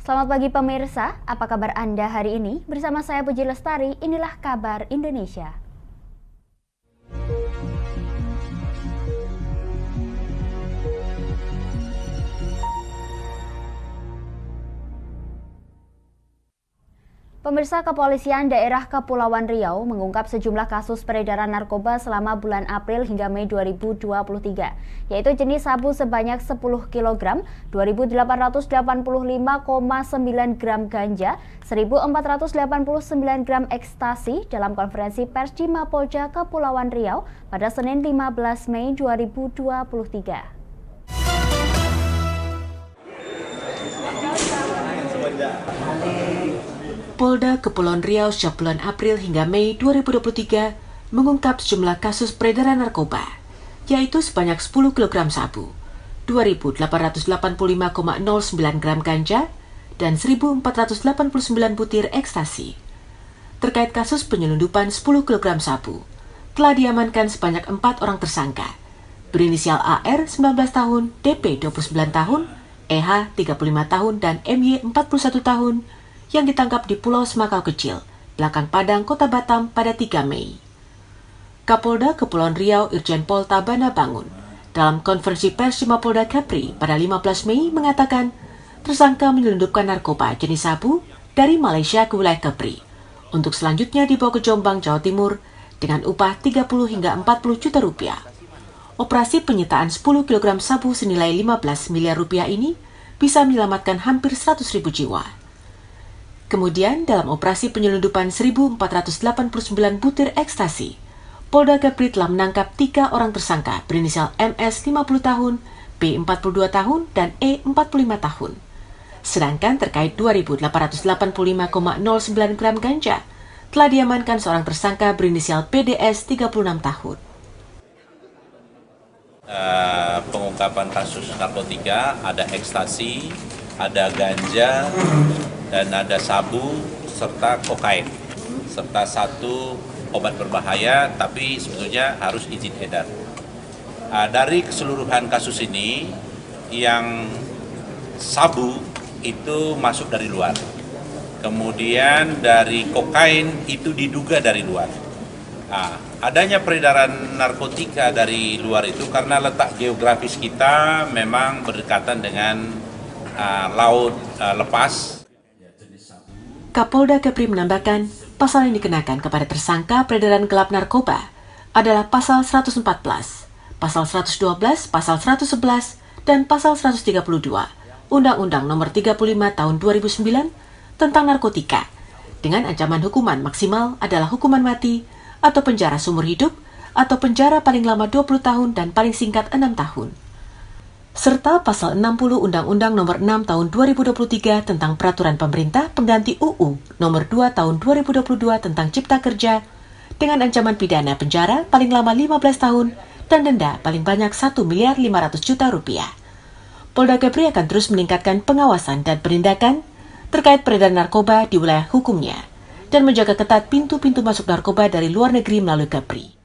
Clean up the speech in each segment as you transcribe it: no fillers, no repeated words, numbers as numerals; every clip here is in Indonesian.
Selamat pagi pemirsa, apa kabar Anda hari ini? Bersama saya Puji Lestari, inilah kabar Indonesia. Pemirsa, Kepolisian Daerah Kepulauan Riau mengungkap sejumlah kasus peredaran narkoba selama bulan April hingga Mei 2023, yaitu jenis sabu sebanyak 10 kg, 2.885,9 gram ganja, 1.489 gram ekstasi dalam konferensi pers di Mapolda Kepulauan Riau pada Senin 15 Mei 2023. Polda Kepulauan Riau sejak bulan April hingga Mei 2023 mengungkap sejumlah kasus peredaran narkoba, yaitu sebanyak 10 kg sabu, 2.885,09 gram ganja, dan 1.489 butir ekstasi. Terkait kasus penyelundupan 10 kg sabu, telah diamankan sebanyak 4 orang tersangka, berinisial AR 19 tahun, DP 29 tahun, EH 35 tahun, dan MY 41 tahun, yang ditangkap di Pulau Semakau Kecil, belakang Padang, Kota Batam pada 3 Mei. Kapolda Kepulauan Riau Irjen Pol Tabana Bangun, dalam konferensi pers di Mapolda Kepri pada 15 Mei mengatakan, tersangka menyelundupkan narkoba jenis sabu dari Malaysia ke wilayah Kepri, untuk selanjutnya dibawa ke Jombang, Jawa Timur, dengan upah 30 hingga 40 juta rupiah. Operasi penyitaan 10 kg sabu senilai 15 miliar rupiah ini bisa menyelamatkan hampir 100.000 jiwa. Kemudian, dalam operasi penyelundupan 1.489 butir ekstasi, Polda Kepri telah menangkap 3 orang tersangka berinisial MS 50 tahun, B 42 tahun, dan E 45 tahun. Sedangkan terkait 2.885,09 gram ganja, telah diamankan seorang tersangka berinisial PDS 36 tahun. Pengungkapan kasus narkotika, ada ekstasi, ada ganja, dan ada sabu serta kokain, serta 1 obat berbahaya tapi sebetulnya harus izin edar. Dari keseluruhan kasus ini, yang sabu itu masuk dari luar, kemudian dari kokain itu diduga dari luar. Adanya peredaran narkotika dari luar itu karena letak geografis kita memang berdekatan dengan laut lepas. Kapolda Kepri menambahkan, pasal yang dikenakan kepada tersangka peredaran gelap narkoba adalah pasal 114, pasal 112, pasal 111, dan pasal 132 Undang-Undang Nomor 35 Tahun 2009 tentang narkotika, dengan ancaman hukuman maksimal adalah hukuman mati atau penjara seumur hidup atau penjara paling lama 20 tahun dan paling singkat 6 tahun. Serta pasal 60 Undang-Undang Nomor 6 Tahun 2023 tentang Peraturan Pemerintah Pengganti UU Nomor 2 Tahun 2022 tentang Cipta Kerja, dengan ancaman pidana penjara paling lama 15 tahun dan denda paling banyak 1.500.000.000 rupiah. Polda Kepri akan terus meningkatkan pengawasan dan penindakan terkait peredaran narkoba di wilayah hukumnya dan menjaga ketat pintu-pintu masuk narkoba dari luar negeri melalui Kepri.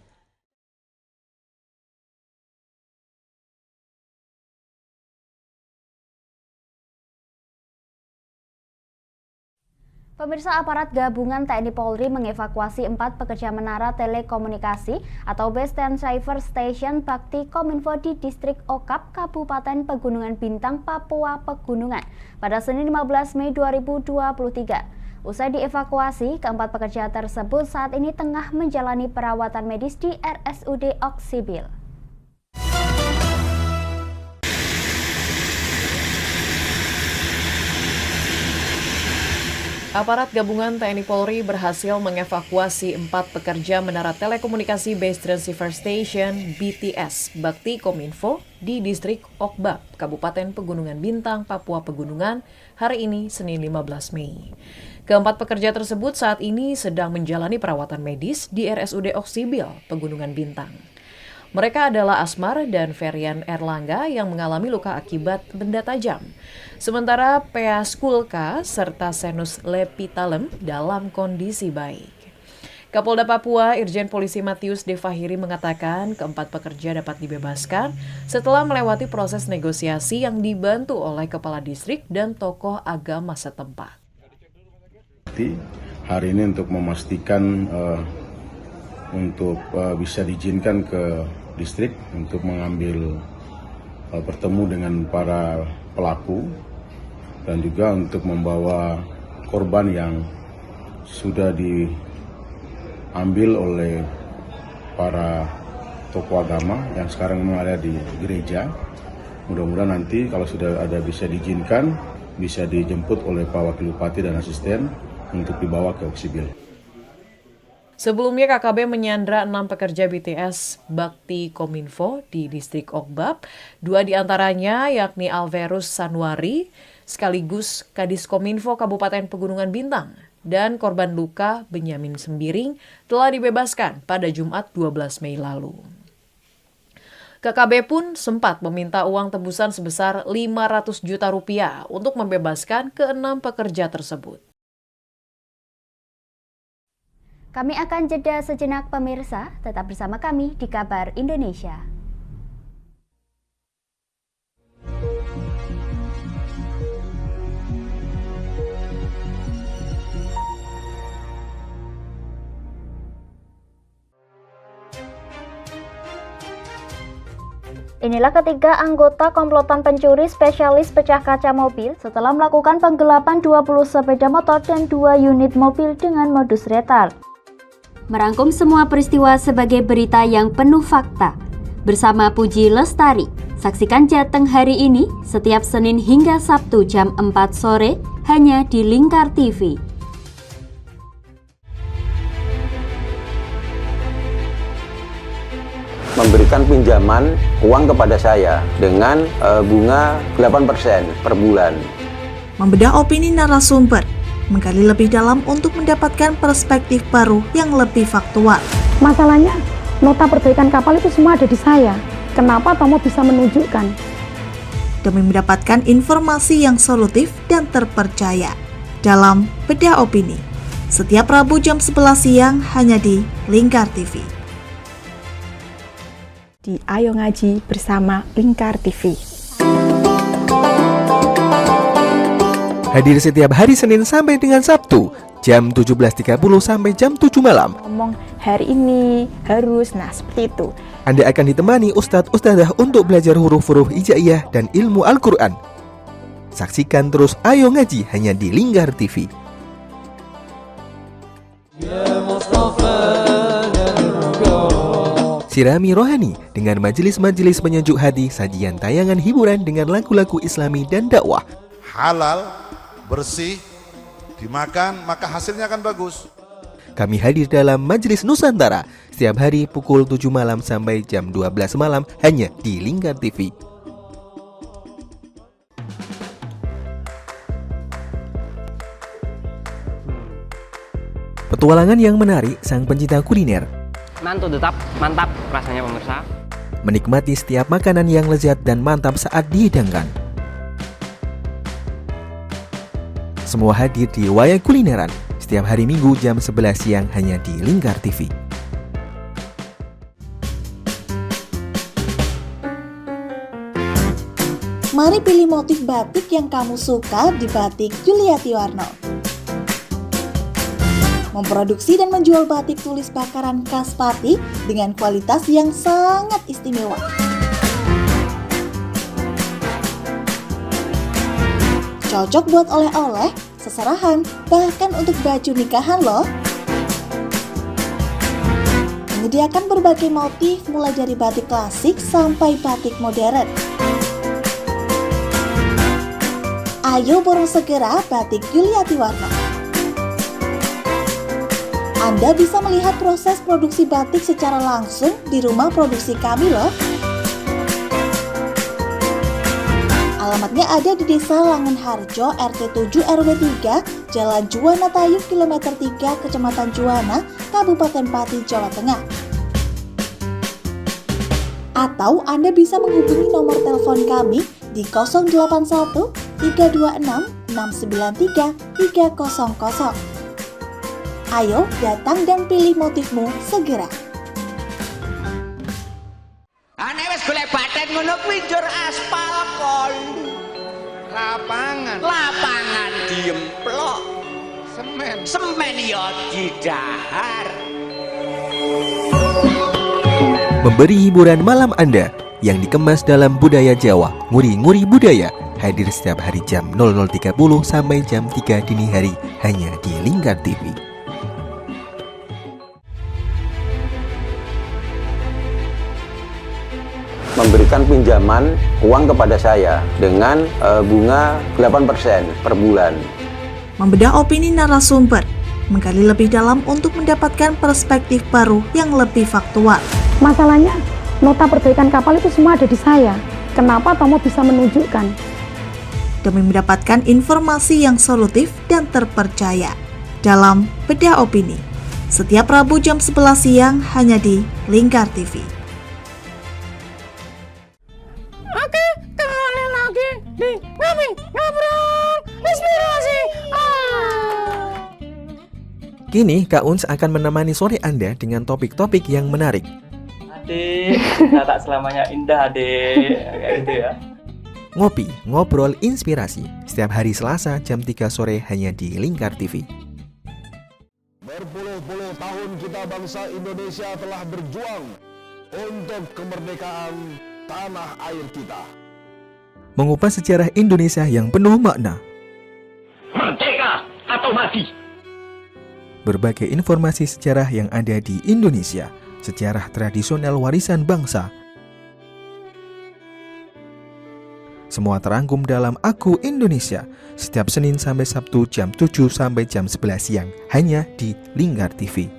Pemirsa, aparat gabungan TNI Polri mengevakuasi 4 pekerja menara telekomunikasi atau Base Transceiver Station Bakti Kominfo di Distrik Okap, Kabupaten Pegunungan Bintang, Papua Pegunungan pada Senin 15 Mei 2023. Usai dievakuasi, keempat pekerja tersebut saat ini tengah menjalani perawatan medis di RSUD Oksibil. Aparat gabungan TNI Polri berhasil mengevakuasi 4 pekerja menara telekomunikasi Base Transceiver Station BTS Bakti Kominfo di Distrik Okbab, Kabupaten Pegunungan Bintang, Papua Pegunungan, hari ini Senin 15 Mei. Keempat pekerja tersebut saat ini sedang menjalani perawatan medis di RSUD Oksibil, Pegunungan Bintang. Mereka adalah Asmar dan Ferian Erlangga yang mengalami luka akibat benda tajam. Sementara Pea Skulka serta Senus Lepitalem dalam kondisi baik. Kapolda Papua, Irjen Polisi Matius Devahiri mengatakan keempat pekerja dapat dibebaskan setelah melewati proses negosiasi yang dibantu oleh Kepala Distrik dan tokoh agama setempat. Hari ini untuk memastikan untuk bisa diizinkan ke distrik untuk mengambil bertemu dengan para pelaku dan juga untuk membawa korban yang sudah diambil oleh para tokoh agama yang sekarang memang ada di gereja. Mudah-mudahan nanti kalau sudah ada bisa diizinkan, bisa dijemput oleh Pak Wakil Bupati dan asisten untuk dibawa ke Oksibil. Sebelumnya KKB menyandra 6 pekerja BTS Bakti Kominfo di distrik Okbab, 2 diantaranya yakni Alverus Sanwari, sekaligus Kadis Kominfo Kabupaten Pegunungan Bintang, dan korban luka Benyamin Sembiring telah dibebaskan pada Jumat 12 Mei lalu. KKB pun sempat meminta uang tebusan sebesar 500 juta rupiah untuk membebaskan ke-6 pekerja tersebut. Kami akan jeda sejenak pemirsa, tetap bersama kami di Kabar Indonesia. Inilah ketiga anggota komplotan pencuri spesialis pecah kaca mobil setelah melakukan penggelapan 20 sepeda motor dan 2 unit mobil dengan modus retard. Merangkum semua peristiwa sebagai berita yang penuh fakta. Bersama Puji Lestari, saksikan Jateng hari ini setiap Senin hingga Sabtu jam 4 sore hanya di Lingkar TV. Memberikan pinjaman uang kepada saya dengan bunga 8% per bulan. Membedah opini narasumber, menggali lebih dalam untuk mendapatkan perspektif baru yang lebih faktual. Masalahnya, nota perbaikan kapal itu semua ada di saya. Kenapa Tomo bisa menunjukkan? Demi mendapatkan informasi yang solutif dan terpercaya. Dalam Bedah Opini, setiap Rabu jam 11 siang hanya di Lingkar TV. Di Ayo Ngaji bersama Lingkar TV. Hadir setiap hari Senin sampai dengan Sabtu, jam 17.30 sampai jam 7 malam. Ngomong hari ini harus, seperti itu. Anda akan ditemani Ustadz-Ustadzah untuk belajar huruf-huruf hijaiyah dan ilmu Al-Quran. Saksikan terus Ayo Ngaji hanya di Lingkar TV. Sirami rohani dengan majelis-majelis penyejuk hati, sajian tayangan hiburan dengan lagu-lagu Islami dan dakwah. Halal, bersih, dimakan, maka hasilnya akan bagus. Kami hadir dalam Majelis Nusantara setiap hari pukul 7 malam sampai jam 12 malam hanya di Lingkar TV. Petualangan yang menarik sang pencinta kuliner. Mantul tetap, mantap rasanya pemirsa. Menikmati setiap makanan yang lezat dan mantap saat dihidangkan. Semua hadir di Wayang Kulineran setiap hari Minggu jam 11 siang hanya di Lingkar TV. Mari pilih motif batik yang kamu suka di Batik Yuliati Warno. Memproduksi dan menjual batik tulis bakaran khas Pati dengan kualitas yang sangat istimewa. Cocok buat oleh-oleh, seserahan, bahkan untuk baju nikahan loh. Menyediakan berbagai motif mulai dari batik klasik sampai batik modern. Ayo borong segera Batik Yuliati Warno. Anda bisa melihat proses produksi batik secara langsung di rumah produksi kami loh. Alamatnya ada di Desa Langenharjo, RT 7 RW 3, Jalan Juwana Tayub, Kilometer 3, Kecamatan Juwana, Kabupaten Pati, Jawa Tengah. Atau Anda bisa menghubungi nomor telepon kami di 081 326 693 300. Ayo datang dan pilih motifmu segera. Ane wis golek baten ngono kuwi njur aspal kon. Lapangan diemplok. Semen ya didahar. Memberi hiburan malam Anda yang dikemas dalam budaya Jawa, nguri-nguri budaya, hadir setiap hari jam 00.30 sampai jam 3 dini hari hanya di Lingkar TV. Memberikan pinjaman uang kepada saya dengan bunga 8% per bulan. Membedah opini narasumber, menggali lebih dalam untuk mendapatkan perspektif baru yang lebih faktual. Masalahnya, nota perbaikan kapal itu semua ada di saya. Kenapa Tomo bisa menunjukkan? Demi mendapatkan informasi yang solutif dan terpercaya. Dalam Bedah Opini, setiap Rabu jam 11 siang hanya di Lingkar TV. Oke, kembali lagi di Ngobrol Inspirasi. Kini Kak Uns akan menemani sore Anda dengan topik-topik yang menarik. Adik, cinta tak selamanya indah, adik. Kayak gitu ya. Ngopi, ngobrol inspirasi, setiap hari Selasa jam 3 sore hanya di Lingkar TV. Berpuluh-puluh tahun kita bangsa Indonesia telah berjuang untuk kemerdekaan tanah air kita. Mengupas sejarah Indonesia yang penuh makna. Merdeka atau mati. Berbagai informasi sejarah yang ada di Indonesia, sejarah tradisional warisan bangsa. Semua terangkum dalam Aku Indonesia, setiap Senin sampai Sabtu jam 7 sampai jam 11 siang, hanya di Lingkar TV.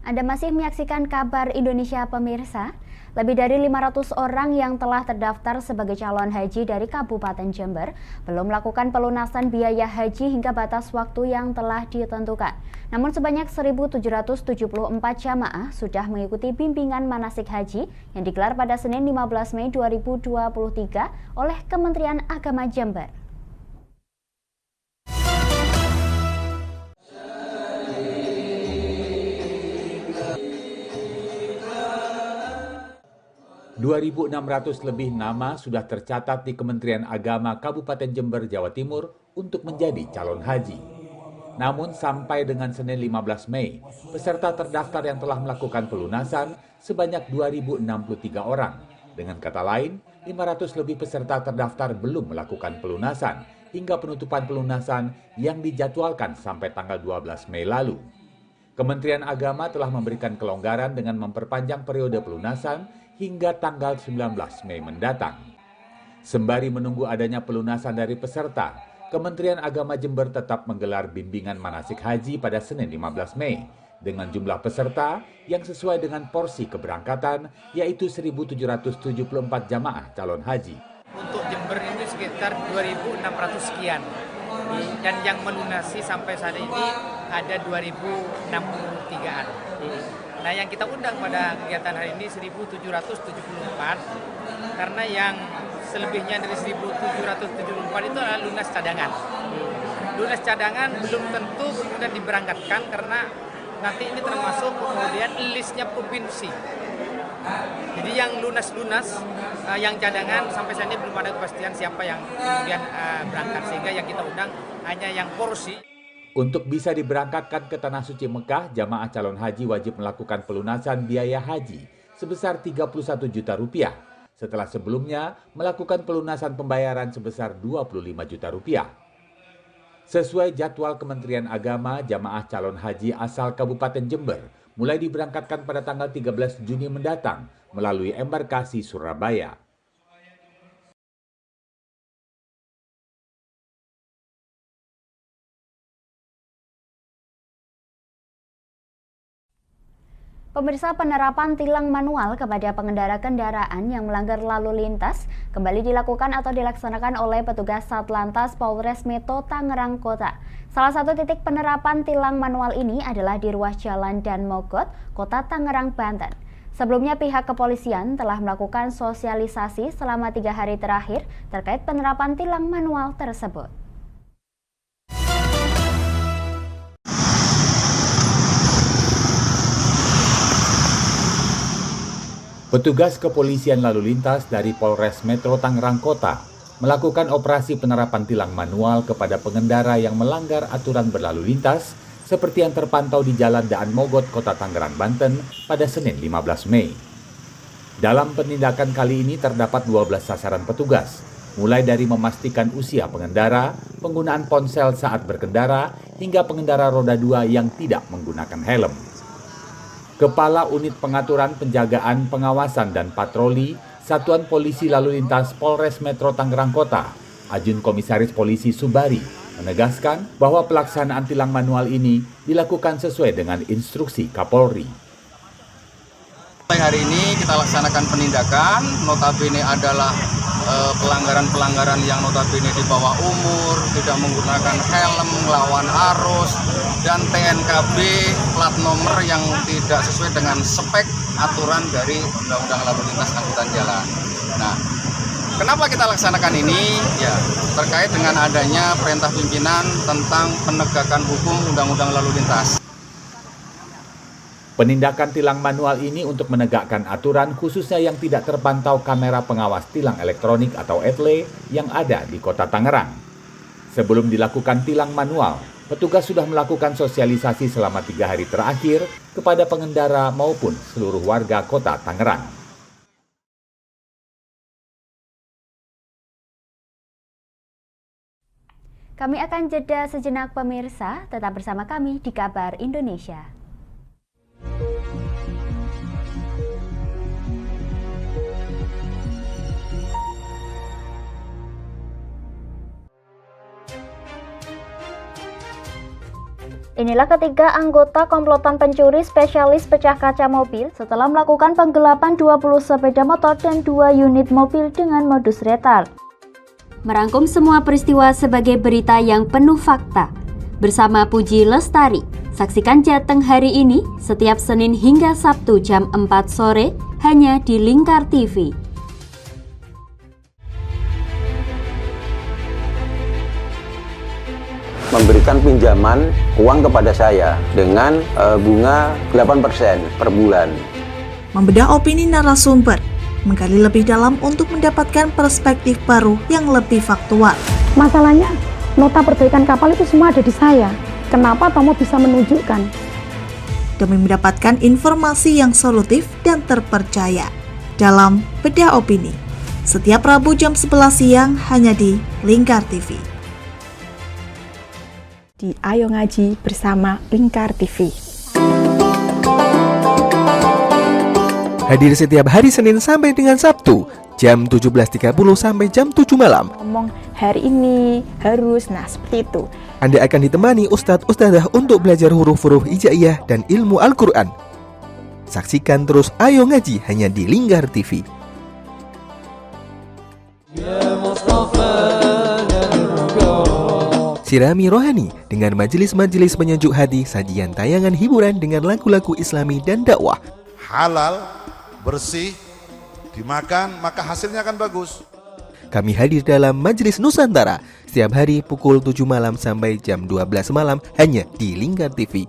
Anda masih menyaksikan Kabar Indonesia pemirsa. Lebih dari 500 orang yang telah terdaftar sebagai calon haji dari Kabupaten Jember belum melakukan pelunasan biaya haji hingga batas waktu yang telah ditentukan. Namun sebanyak 1.774 jamaah sudah mengikuti bimbingan manasik haji yang digelar pada Senin 15 Mei 2023 oleh Kementerian Agama Jember. (2.600) lebih nama sudah tercatat di Kementerian Agama Kabupaten Jember, Jawa Timur untuk menjadi calon haji. Namun sampai dengan Senin 15 Mei, peserta terdaftar yang telah melakukan pelunasan sebanyak 2.063 orang. Dengan kata lain, 500 lebih peserta terdaftar belum melakukan pelunasan hingga penutupan pelunasan yang dijadwalkan sampai tanggal 12 Mei lalu. Kementerian Agama telah memberikan kelonggaran dengan memperpanjang periode pelunasan hingga tanggal 19 Mei mendatang. Sembari menunggu adanya pelunasan dari peserta, Kementerian Agama Jember tetap menggelar bimbingan manasik haji pada Senin 15 Mei dengan jumlah peserta yang sesuai dengan porsi keberangkatan, yaitu 1.774 jamaah calon haji. Untuk Jember ini sekitar 2.600 sekian, dan yang melunasi sampai saat ini ada 2.063-an. Nah, yang kita undang pada kegiatan hari ini 1.774, karena yang selebihnya dari 1.774 itu adalah lunas cadangan. Lunas cadangan belum tentu kemudian diberangkatkan karena nanti ini termasuk kemudian listnya provinsi. Jadi yang lunas-lunas, yang cadangan sampai saat ini belum ada kepastian siapa yang kemudian berangkat, sehingga yang kita undang hanya yang porsi. Untuk bisa diberangkatkan ke Tanah Suci Mekah, jamaah calon haji wajib melakukan pelunasan biaya haji sebesar 31 juta rupiah, setelah sebelumnya melakukan pelunasan pembayaran sebesar 25 juta rupiah. Sesuai jadwal Kementerian Agama, jamaah calon haji asal Kabupaten Jember mulai diberangkatkan pada tanggal 13 Juni mendatang melalui embarkasi Surabaya. Pemirsa, penerapan tilang manual kepada pengendara kendaraan yang melanggar lalu lintas kembali dilakukan atau dilaksanakan oleh petugas Satlantas Polres Metro Tangerang Kota. Salah satu titik penerapan tilang manual ini adalah di ruas Jalan Dan Mogot, Kota Tangerang, Banten. Sebelumnya pihak kepolisian telah melakukan sosialisasi selama 3 hari terakhir terkait penerapan tilang manual tersebut. Petugas kepolisian lalu lintas dari Polres Metro Tangerang Kota melakukan operasi penerapan tilang manual kepada pengendara yang melanggar aturan berlalu lintas seperti yang terpantau di Jalan Daan Mogot, Kota Tangerang, Banten pada Senin 15 Mei. Dalam penindakan kali ini terdapat 12 sasaran petugas, mulai dari memastikan usia pengendara, penggunaan ponsel saat berkendara, hingga pengendara roda 2 yang tidak menggunakan helm. Kepala Unit Pengaturan Penjagaan, Pengawasan, dan Patroli Satuan Polisi Lalu Lintas Polres Metro Tangerang Kota, Ajun Komisaris Polisi Subari, menegaskan bahwa pelaksanaan tilang manual ini dilakukan sesuai dengan instruksi Kapolri. Hari ini kita laksanakan penindakan, notabene adalah pelanggaran-pelanggaran yang notabene di bawah umur, tidak menggunakan helm, melawan arus, dan TNKB plat nomor yang tidak sesuai dengan spek aturan dari Undang-Undang Lalu Lintas Angkutan Jalan. Nah, kenapa kita laksanakan ini? Ya, terkait dengan adanya perintah pimpinan tentang penegakan hukum Undang-Undang Lalu Lintas. Penindakan tilang manual ini untuk menegakkan aturan khususnya yang tidak terpantau kamera pengawas tilang elektronik atau ETLE yang ada di Kota Tangerang. Sebelum dilakukan tilang manual, petugas sudah melakukan sosialisasi selama 3 hari terakhir kepada pengendara maupun seluruh warga Kota Tangerang. Kami akan jeda sejenak pemirsa, tetap bersama kami di Kabar Indonesia. Inilah ketiga anggota komplotan pencuri spesialis pecah kaca mobil setelah melakukan penggelapan 20 sepeda motor dan 2 unit mobil dengan modus retard. Merangkum semua peristiwa sebagai berita yang penuh fakta. Bersama Puji Lestari, saksikan Jateng hari ini setiap Senin hingga Sabtu jam 4 sore hanya di Lingkar TV. Memberikan pinjaman uang kepada saya dengan bunga 8% per bulan. Membedah opini narasumber, menggali lebih dalam untuk mendapatkan perspektif baru yang lebih faktual. Masalahnya, nota perbaikan kapal itu semua ada di saya. Kenapa Tomo bisa menunjukkan? Demi mendapatkan informasi yang solutif dan terpercaya. Dalam Bedah Opini, setiap Rabu jam 11 siang hanya di Lingkar TV. Di Ayo Ngaji bersama Lingkar TV. Hadir setiap hari Senin sampai dengan Sabtu, jam 17.30 sampai jam 7 malam. Ngomong hari ini harus, nah seperti itu. Anda akan ditemani Ustadz-Ustadzah untuk belajar huruf-huruf hijaiyah dan ilmu Al-Quran. Saksikan terus Ayo Ngaji hanya di Lingkar TV. Sirami rohani dengan majelis-majelis penyejuk hati, sajian tayangan hiburan dengan lagu-lagu Islami dan dakwah. Halal, bersih, dimakan maka hasilnya akan bagus. Kami hadir dalam Majelis Nusantara setiap hari pukul 7 malam sampai jam 12 malam hanya di Lingkar TV.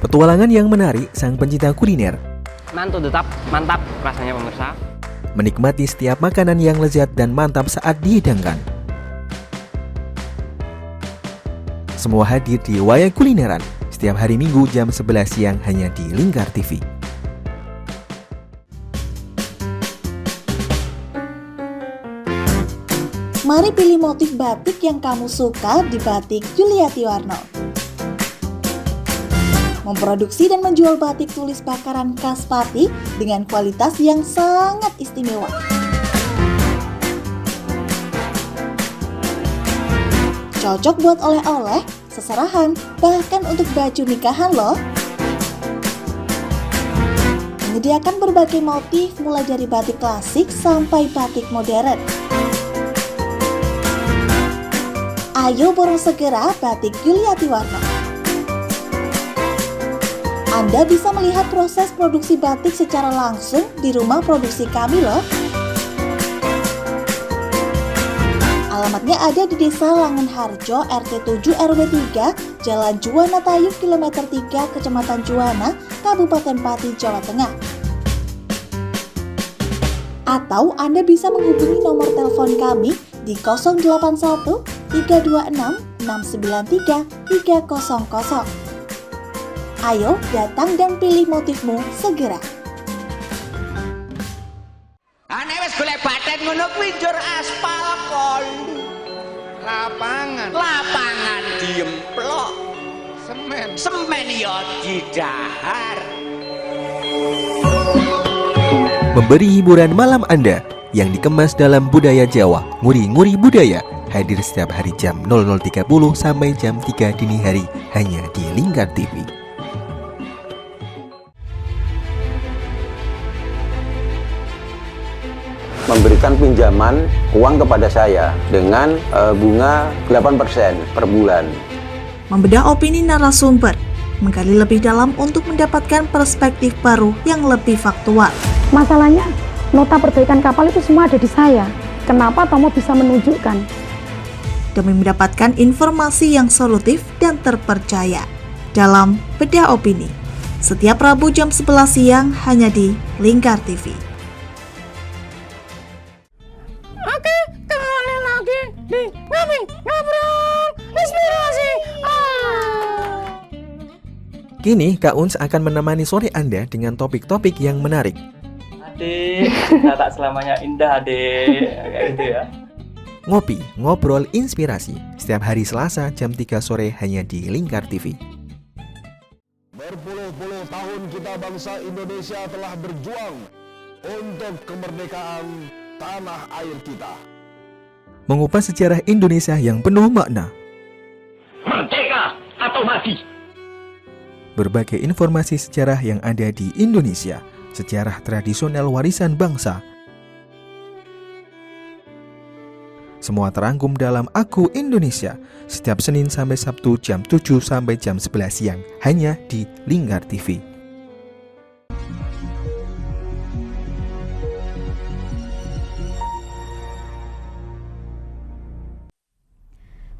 Petualangan yang menarik sang pencinta kuliner. Mantu tetap mantap rasanya pemirsa. Menikmati setiap makanan yang lezat dan mantap saat dihidangkan. Semua hadir di Wayang Kulineran setiap hari Minggu jam 11 siang hanya di Lingkar TV. Mari pilih motif batik yang kamu suka di Batik Juliati Warno. Memproduksi dan menjual batik tulis bakaran khas Pati dengan kualitas yang sangat istimewa. Cocok buat oleh-oleh, seserahan, bahkan untuk baju nikahan loh. Menyediakan berbagai motif mulai dari batik klasik sampai batik modern. Ayo borong segera batik Yuliati Warno. Anda bisa melihat proses produksi batik secara langsung di rumah produksi kami loh. Alamatnya ada di Desa Langenharjo, RT 7 RW 3, Jalan Juwana Tayub, Kilometer 3, Kecamatan Juwana, Kabupaten Pati, Jawa Tengah. Atau Anda bisa menghubungi nomor telepon kami di 081 326 693 300. Ayo datang dan pilih motifmu segera. Ane wis golek baten ngono kuwi njur aspal kon. Lapangan diemplok. Semen ya didahar. Memberi hiburan malam Anda yang dikemas dalam budaya Jawa, nguri-nguri budaya, hadir setiap hari jam 00.30 sampai jam 3 dini hari hanya di Lingkar TV. Memberikan pinjaman uang kepada saya dengan bunga 8% per bulan. Membedah opini narasumber, menggali lebih dalam untuk mendapatkan perspektif baru yang lebih faktual. Masalahnya, nota perbaikan kapal itu semua ada di saya. Kenapa Tomo bisa menunjukkan? Demi mendapatkan informasi yang solutif dan terpercaya. Dalam Bedah Opini, setiap Rabu jam 11 siang hanya di Lingkar TV. Oke, kembali lagi di Ngobrol Inspirasi. Kini Kak Uns akan menemani sore Anda dengan topik-topik yang menarik. Adik, kita tak selamanya indah, adik. Kayak gitu ya. Ngopi, ngobrol inspirasi setiap hari Selasa jam 3 sore hanya di Lingkar TV. Berpuluh-puluh tahun kita bangsa Indonesia telah berjuang untuk kemerdekaan tanah air kita. Mengupas sejarah Indonesia yang penuh makna. Merdeka atau mati. Berbagai informasi sejarah yang ada di Indonesia, sejarah tradisional warisan bangsa. Semua terangkum dalam Aku Indonesia setiap Senin sampai Sabtu jam 7 sampai jam 11 siang hanya di Lingkar TV.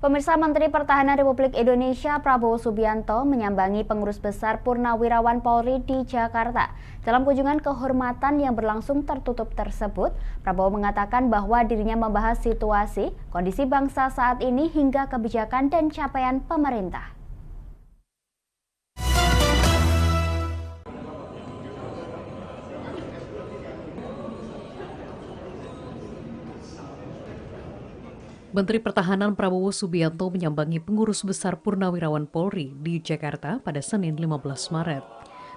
Pemirsa, Menteri Pertahanan Republik Indonesia Prabowo Subianto menyambangi pengurus besar Purnawirawan Polri di Jakarta. Dalam kunjungan kehormatan yang berlangsung tertutup tersebut, Prabowo mengatakan bahwa dirinya membahas situasi, kondisi bangsa saat ini hingga kebijakan dan capaian pemerintah. Menteri Pertahanan Prabowo Subianto menyambangi pengurus besar Purnawirawan Polri di Jakarta pada Senin 15 Maret.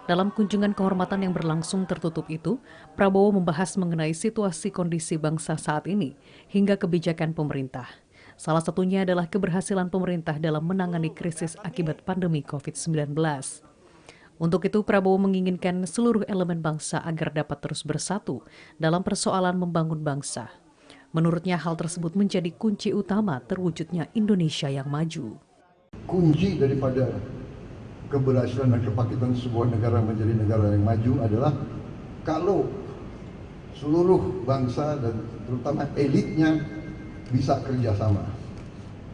Dalam kunjungan kehormatan yang berlangsung tertutup itu, Prabowo membahas mengenai situasi kondisi bangsa saat ini hingga kebijakan pemerintah. Salah satunya adalah keberhasilan pemerintah dalam menangani krisis akibat pandemi COVID-19. Untuk itu, Prabowo menginginkan seluruh elemen bangsa agar dapat terus bersatu dalam persoalan membangun bangsa. Menurutnya hal tersebut menjadi kunci utama terwujudnya Indonesia yang maju. Kunci daripada keberhasilan dan kebangkitan sebuah negara menjadi negara yang maju adalah kalau seluruh bangsa dan terutama elitnya bisa kerjasama,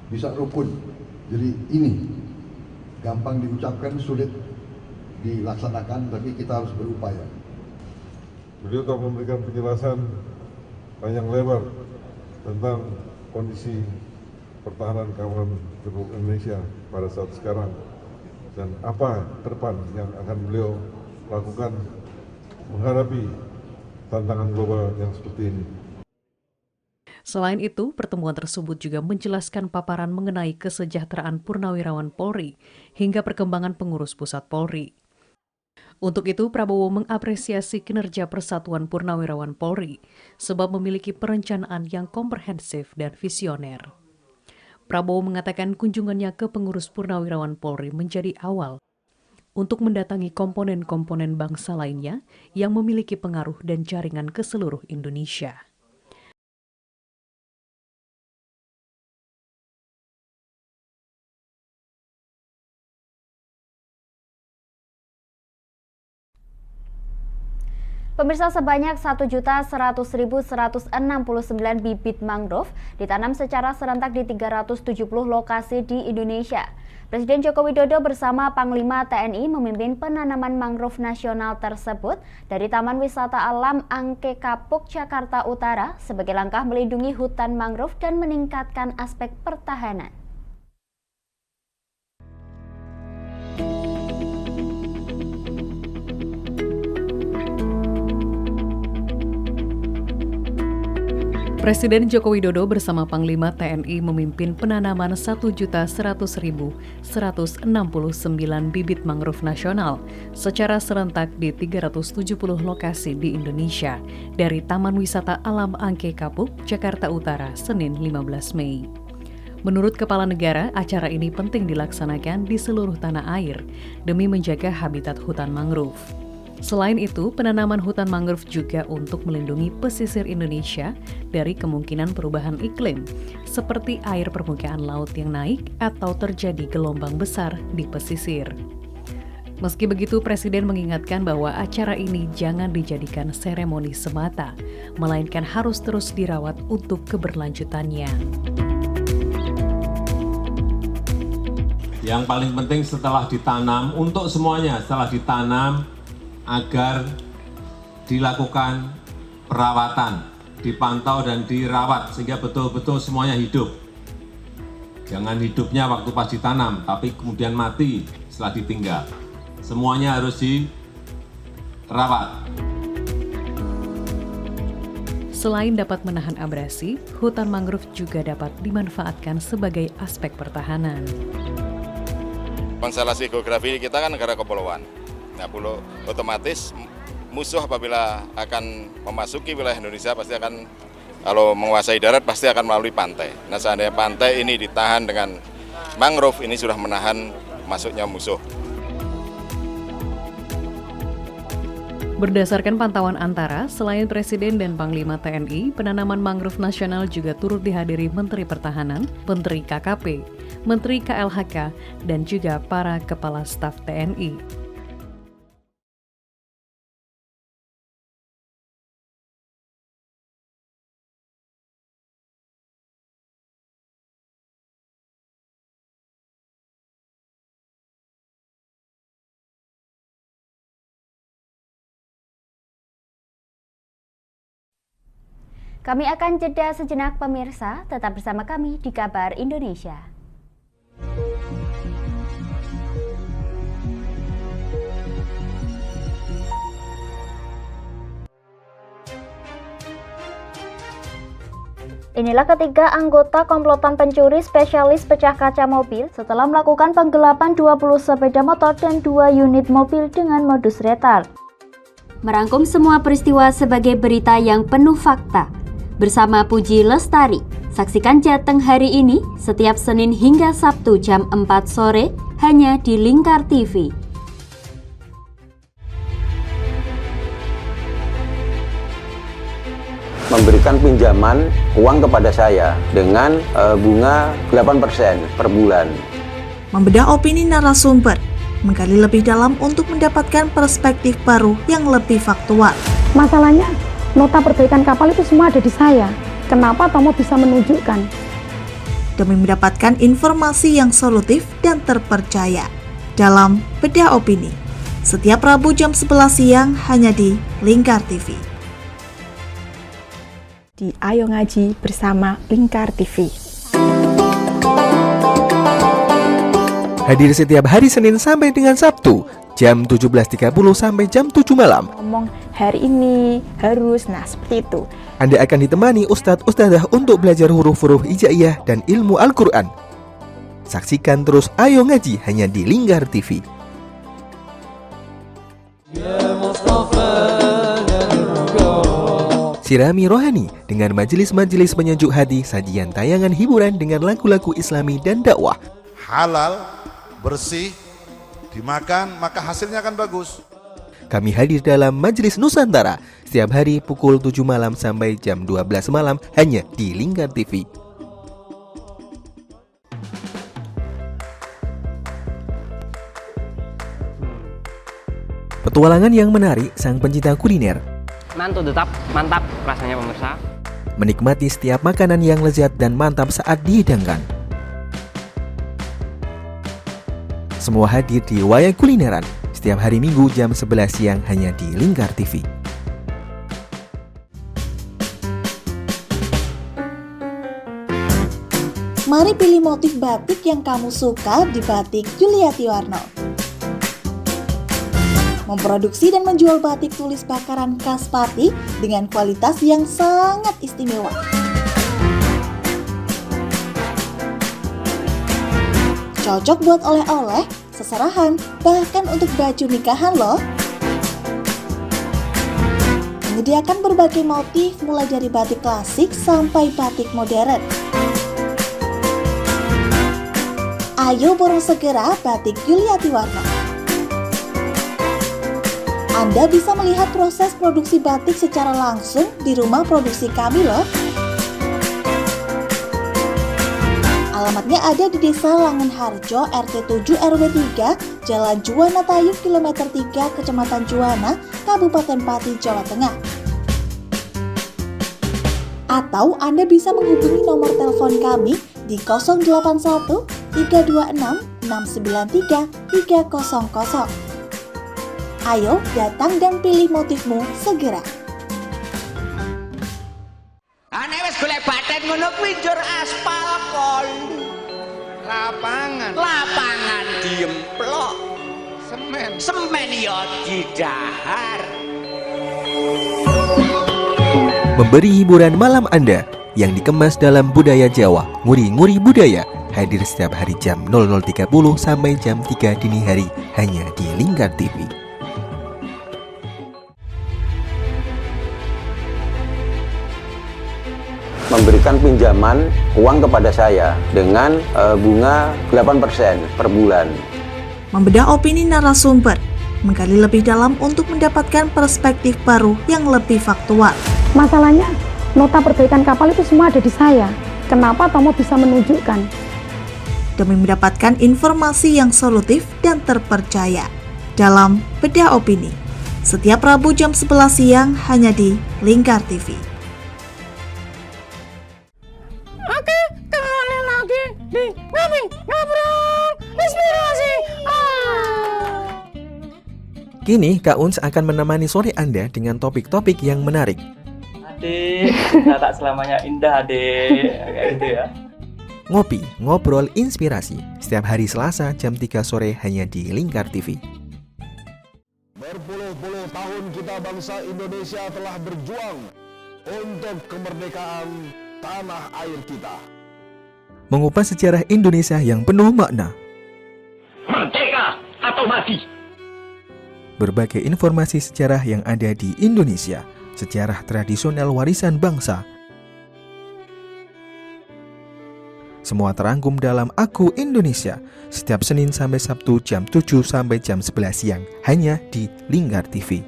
bisa rukun. Jadi ini gampang diucapkan, sulit dilaksanakan, tapi kita harus berupaya. Beliau telah memberikan penjelasan panjang lebar tentang kondisi pertahanan keamanan Republik Indonesia pada saat sekarang dan apa ke depan yang akan beliau lakukan menghadapi tantangan global yang seperti ini. Selain itu, pertemuan tersebut juga menjelaskan paparan mengenai kesejahteraan Purnawirawan Polri hingga perkembangan pengurus pusat Polri. Untuk itu, Prabowo mengapresiasi kinerja Persatuan Purnawirawan Polri sebab memiliki perencanaan yang komprehensif dan visioner. Prabowo mengatakan kunjungannya ke pengurus Purnawirawan Polri menjadi awal untuk mendatangi komponen-komponen bangsa lainnya yang memiliki pengaruh dan jaringan ke seluruh Indonesia. Pemirsa, sebanyak 1.100.169 bibit mangrove ditanam secara serentak di 370 lokasi di Indonesia. Presiden Joko Widodo bersama Panglima TNI memimpin penanaman mangrove nasional tersebut dari Taman Wisata Alam Angke Kapuk, Jakarta Utara sebagai langkah melindungi hutan mangrove dan meningkatkan aspek pertahanan. Presiden Joko Widodo bersama Panglima TNI memimpin penanaman 1.100.169 bibit mangrove nasional secara serentak di 370 lokasi di Indonesia dari Taman Wisata Alam Angke Kapuk, Jakarta Utara, Senin 15 Mei. Menurut Kepala Negara, acara ini penting dilaksanakan di seluruh tanah air demi menjaga habitat hutan mangrove. Selain itu, penanaman hutan mangrove juga untuk melindungi pesisir Indonesia dari kemungkinan perubahan iklim, seperti air permukaan laut yang naik atau terjadi gelombang besar di pesisir. Meski begitu, Presiden mengingatkan bahwa acara ini jangan dijadikan seremoni semata, melainkan harus terus dirawat untuk keberlanjutannya. Yang paling penting setelah ditanam, untuk semuanya setelah ditanam, agar dilakukan perawatan, dipantau dan dirawat sehingga betul-betul semuanya hidup. Jangan hidupnya waktu pas ditanam, tapi kemudian mati setelah ditinggal. Semuanya harus dirawat. Selain dapat menahan abrasi, hutan mangrove juga dapat dimanfaatkan sebagai aspek pertahanan. Konstelasi geografi kita kan negara kepulauan. Nah, pulau otomatis musuh apabila akan memasuki wilayah Indonesia pasti akan, kalau menguasai darat pasti akan melalui pantai. Nah, seandainya pantai ini ditahan dengan mangrove, ini sudah menahan masuknya musuh. Berdasarkan pantauan Antara, selain Presiden dan Panglima TNI, penanaman mangrove nasional juga turut dihadiri Menteri Pertahanan, Menteri KKP, Menteri KLHK, dan juga para Kepala Staf TNI. Kami akan jeda sejenak pemirsa, tetap bersama kami di Kabar Indonesia. Inilah ketiga anggota komplotan pencuri spesialis pecah kaca mobil setelah melakukan penggelapan 20 sepeda motor dan 2 unit mobil dengan modus retard. Merangkum semua peristiwa sebagai berita yang penuh fakta. Bersama Puji Lestari, saksikan Jateng hari ini setiap Senin hingga Sabtu jam 4 sore hanya di Lingkar TV. Memberikan pinjaman uang kepada saya dengan bunga 8% per bulan. Membedah opini narasumber, menggali lebih dalam untuk mendapatkan perspektif baru yang lebih faktual. Masalahnya, nota perbaikan kapal itu semua ada di saya. Kenapa Tomo bisa menunjukkan? Demi mendapatkan informasi yang solutif dan terpercaya dalam Bedah Opini. Setiap Rabu jam 11 siang hanya di Lingkar TV. Di Ayo Ngaji bersama Lingkar TV. Hadir setiap hari Senin sampai dengan Sabtu, jam 17.30 sampai jam 7 malam. Ngomong hari ini harus, nah seperti itu. Anda akan ditemani Ustadz-Ustadzah untuk belajar huruf-huruf hijaiyah dan ilmu Al-Quran. Saksikan terus Ayo Ngaji hanya di Lingkar TV. Sirami rohani dengan majelis-majelis penyejuk hati, sajian tayangan hiburan dengan lagu-lagu Islami dan dakwah. Halal, bersih, dimakan maka hasilnya akan bagus. Kami hadir dalam Majelis Nusantara setiap hari pukul 7 malam sampai jam 12 malam hanya di Lingkar TV. Petualangan yang menarik sang pencinta kuliner Tetap mantap rasanya pemirsa. Menikmati setiap makanan yang lezat dan mantap saat dihidangkan. Semua hadir di Wayang Kulineran setiap hari Minggu jam 11 siang hanya di Lingkar TV. Mari pilih motif batik yang kamu suka di Batik Yuliati Warno. Memproduksi dan menjual batik tulis bakaran khas Pati dengan kualitas yang sangat istimewa. Cocok buat oleh-oleh, seserahan, bahkan untuk baju nikahan loh. Menyediakan berbagai motif mulai dari batik klasik sampai batik modern. Ayo borong segera Batik Yuliati Warno. Anda bisa melihat proses produksi batik secara langsung di rumah produksi kami loh. Alamatnya ada di Desa Langenharjo, RT 7 RW 3, Jalan Juwana Tayu, Kilometer 3, Kecamatan Juwana, Kabupaten Pati, Jawa Tengah. Atau Anda bisa menghubungi nomor telepon kami di 081 326 693 300. Ayo datang dan pilih motifmu segera. Ane wis golek baten ngono kuwi njur aspal kon. Lapangan diemplok. Semen ya didahar. Memberi hiburan malam Anda yang dikemas dalam budaya Jawa, nguri-nguri budaya, hadir setiap hari jam 00.30 sampai jam 3 dini hari hanya di Lingkar TV. Memberikan pinjaman uang kepada saya dengan bunga 8% per bulan. Membedah opini narasumber, menggali lebih dalam untuk mendapatkan perspektif baru yang lebih faktual. Masalahnya, nota perbaikan kapal itu semua ada di saya. Kenapa Tomo bisa menunjukkan? Demi mendapatkan informasi yang solutif dan terpercaya dalam Bedah Opini. Setiap Rabu jam 11 siang hanya di Lingkar TV. Oke, kembali lagi di Ngobrol Inspirasi. Kini Kak Uns akan menemani sore Anda dengan topik-topik yang menarik. Adik, kita tak selamanya indah, adik. Kayak gitu ya. Ngopi, ngobrol inspirasi setiap hari Selasa jam 3 sore hanya di Lingkar TV. Berpuluh-puluh tahun kita bangsa Indonesia telah berjuang untuk kemerdekaan tanah air kita. Mengupas sejarah Indonesia yang penuh makna. Merdeka atau mati. Berbagai informasi sejarah yang ada di Indonesia, sejarah tradisional warisan bangsa. Semua terangkum dalam Aku Indonesia setiap Senin sampai Sabtu jam 7 sampai jam 11 siang hanya di Lingkar TV.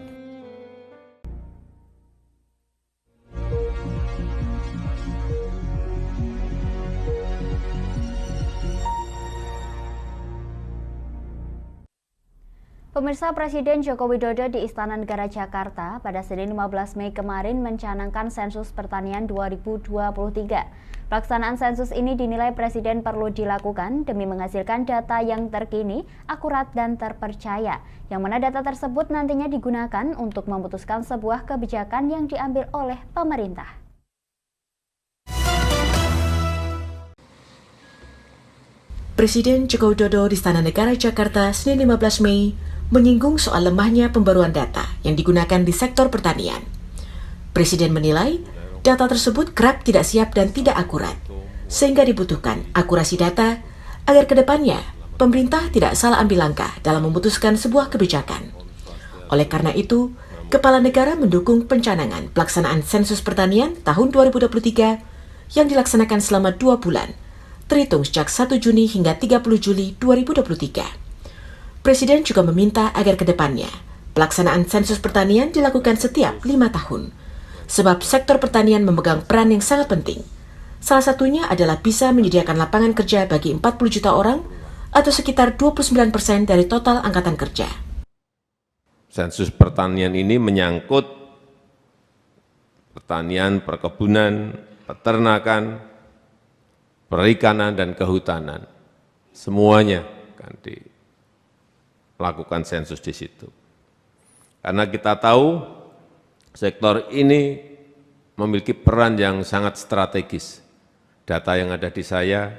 Pemirsa, Presiden Joko Widodo di Istana Negara Jakarta pada Senin 15 Mei kemarin mencanangkan sensus pertanian 2023. Pelaksanaan sensus ini dinilai Presiden perlu dilakukan demi menghasilkan data yang terkini, akurat dan terpercaya, yang mana data tersebut nantinya digunakan untuk memutuskan sebuah kebijakan yang diambil oleh pemerintah. Presiden Joko Widodo di Istana Negara Jakarta Senin 15 Mei menyinggung soal lemahnya pembaruan data yang digunakan di sektor pertanian. Presiden menilai data tersebut kerap tidak siap dan tidak akurat, sehingga dibutuhkan akurasi data agar kedepannya pemerintah tidak salah ambil langkah dalam memutuskan sebuah kebijakan. Oleh karena itu, Kepala Negara mendukung pencanangan pelaksanaan sensus pertanian tahun 2023 yang dilaksanakan selama 2 bulan, terhitung sejak 1 Juni hingga 30 Juli 2023. Presiden juga meminta agar kedepannya pelaksanaan sensus pertanian dilakukan setiap 5 tahun, sebab sektor pertanian memegang peran yang sangat penting. Salah satunya adalah bisa menyediakan lapangan kerja bagi 40 juta orang atau sekitar 29% dari total angkatan kerja. Sensus pertanian ini menyangkut pertanian, perkebunan, peternakan, perikanan, dan kehutanan. Semuanya akan dilakukan sensus di situ. Karena kita tahu sektor ini memiliki peran yang sangat strategis. Data yang ada di saya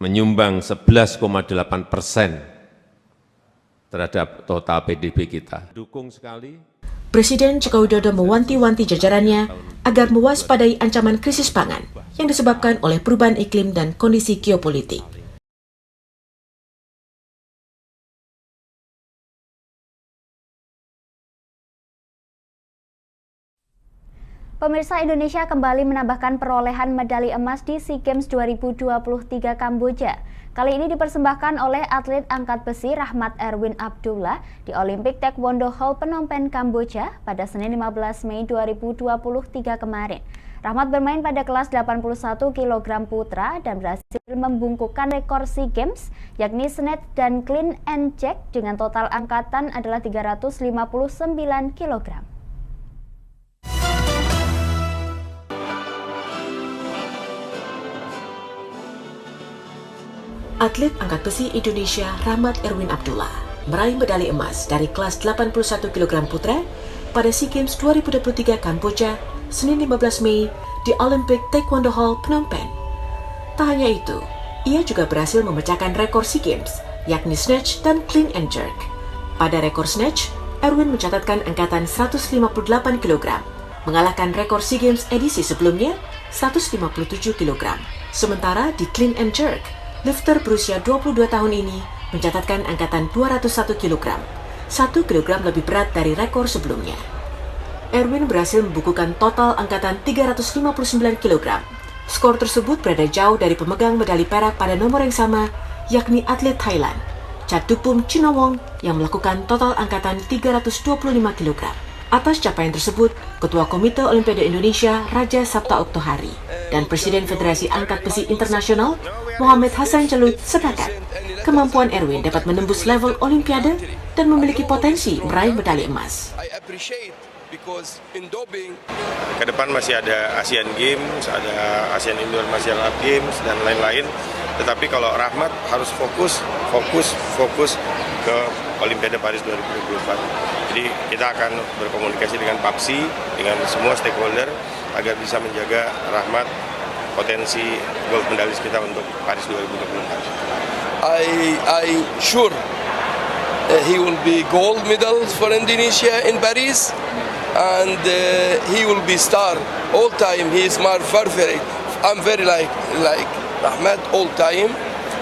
menyumbang 11,8% terhadap total PDB kita. Dukung sekali. Presiden Joko Widodo mewanti-wanti jajarannya agar mewaspadai ancaman krisis pangan yang disebabkan oleh perubahan iklim dan kondisi geopolitik. Pemirsa, Indonesia kembali menambahkan perolehan medali emas di SEA Games 2023 Kamboja. Kali ini dipersembahkan oleh atlet angkat besi Rahmat Erwin Abdullah di Olympic Taekwondo Hall Phnom Penh, Kamboja pada Senin 15 Mei 2023 kemarin. Rahmat bermain pada kelas 81 kg putra dan berhasil membungkukkan rekor SEA Games, yakni snatch dan clean and jerk dengan total angkatan adalah 359 kg. Atlet angkat besi Indonesia Rahmat Erwin Abdullah meraih medali emas dari kelas 81 kg putra pada SEA Games 2023 Kamboja, Senin 15 Mei di Olympic Taekwondo Hall Phnom Penh. Tak hanya itu, ia juga berhasil memecahkan rekor SEA Games, yakni snatch dan clean and jerk. Pada rekor snatch, Erwin mencatatkan angkatan 158 kg, mengalahkan rekor SEA Games edisi sebelumnya 157 kg. Sementara di clean and jerk, lifter berusia 22 tahun ini mencatatkan angkatan 201 kg, 1 kg lebih berat dari rekor sebelumnya. Erwin berhasil membukukan total angkatan 359 kg. Skor tersebut berada jauh dari pemegang medali perak pada nomor yang sama, yakni atlet Thailand, Chatupum Chinawong yang melakukan total angkatan 325 kg. Atas capaian tersebut, Ketua Komite Olimpiade Indonesia Raja Sabta Oktohari dan Presiden Federasi Angkat Besi Internasional Muhammad Hassan Celut sepakat kemampuan Erwin dapat menembus level Olimpiade dan memiliki potensi meraih medali emas. Ke depan masih ada Asian Games, ada Asian Indoor Martial Art Games dan lain-lain. Tetapi kalau Rahmat harus fokus ke Olimpiade Paris 2024. Jadi kita akan berkomunikasi dengan PAPSI, dengan semua stakeholder agar bisa menjaga Rahmat potensi gold medalis kita untuk Paris 2024. I sure he will be gold medal for Indonesia in Paris, and he will be star all time. He is my favorite. I'm very like Rahmat all time.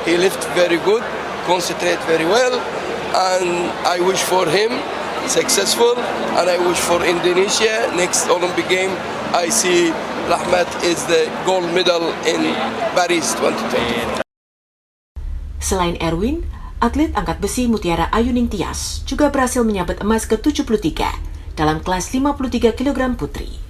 He lift very good, concentrate very well, and I wish for him successful, and I wish for Indonesia next Olympic game. I see Rahmat is the gold medal in Paris 2020. Selain Erwin, atlet angkat besi Mutiara Ayuning Tias juga berhasil menyabet emas ke-73 dalam kelas 53 kg putri.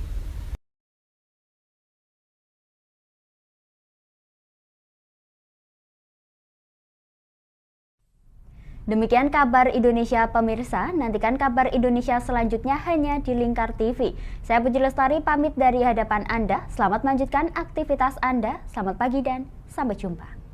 Demikian kabar Indonesia pemirsa, nantikan kabar Indonesia selanjutnya hanya di Lingkar TV. Saya Puji Lestari pamit dari hadapan Anda, selamat melanjutkan aktivitas Anda, selamat pagi dan sampai jumpa.